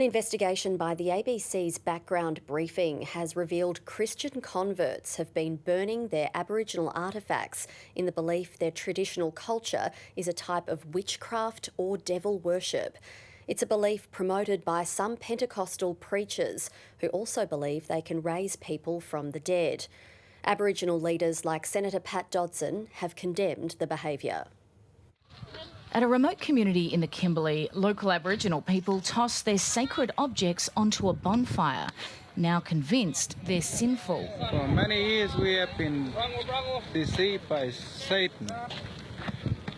An investigation by the ABC's Background Briefing has revealed Christian converts have been burning their Aboriginal artefacts in the belief their traditional culture is a type of witchcraft or devil worship. It's a belief promoted by some Pentecostal preachers who also believe they can raise people from the dead. Aboriginal leaders like Senator Pat Dodson have condemned the behaviour. At a remote community in the Kimberley, local Aboriginal people toss their sacred objects onto a bonfire, now convinced they're sinful. For many years we have been deceived by Satan,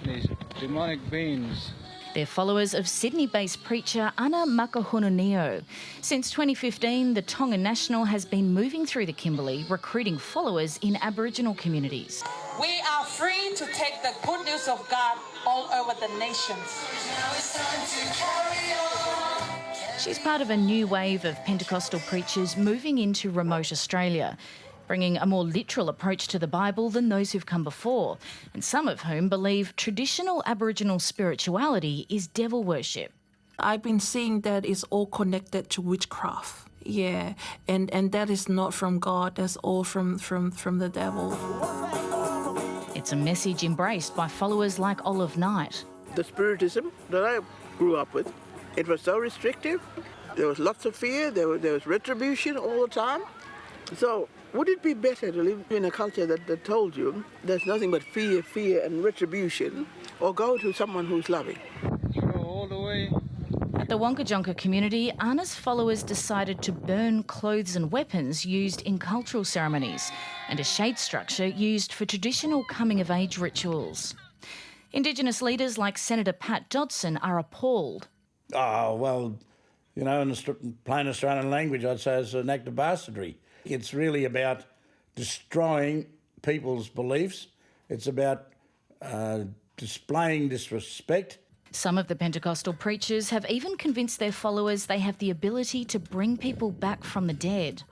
these demonic beings. They're followers of Sydney-based preacher Anna Makahununio. Since 2015, the Tongan National has been moving through the Kimberley, recruiting followers in Aboriginal communities. We are free to take the good news of God all over the nations. She's part of a new wave of Pentecostal preachers moving into remote Australia, bringing a more literal approach to the Bible than those who've come before, and some of whom believe traditional Aboriginal spirituality is devil worship. I've been seeing that it's all connected to witchcraft. Yeah, and that is not from God, that's all from the devil. It's a message embraced by followers like Olive Knight. The Spiritism that I grew up with, it was so restrictive. There was lots of fear, there was retribution all the time. So would it be better to live in a culture that told you there's nothing but fear and retribution, or go to someone who's loving? Go all the way. At the Wonkajonka community, Anna's followers decided to burn clothes and weapons used in cultural ceremonies and a shade structure used for traditional coming-of-age rituals. Indigenous leaders like Senator Pat Dodson are appalled. Oh, well, you know, in plain Australian language, I'd say it's an act of bastardry. It's really about destroying people's beliefs. It's about displaying disrespect. Some of the Pentecostal preachers have even convinced their followers they have the ability to bring people back from the dead.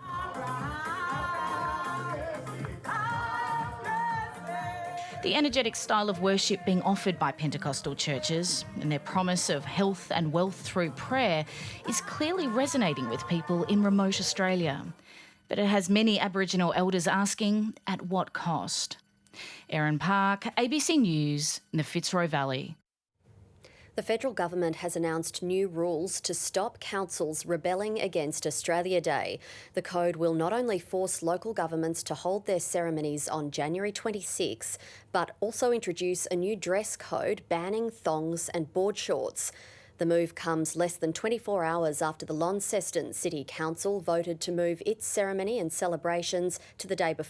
The energetic style of worship being offered by Pentecostal churches and their promise of health and wealth through prayer is clearly resonating with people in remote Australia. But it has many Aboriginal elders asking, at what cost? Erin Park, ABC News, in the Fitzroy Valley. The federal government has announced new rules to stop councils rebelling against Australia Day. The code will not only force local governments to hold their ceremonies on January 26, but also introduce a new dress code banning thongs and board shorts. The move comes less than 24 hours after the Launceston City Council voted to move its ceremony and celebrations to the day before.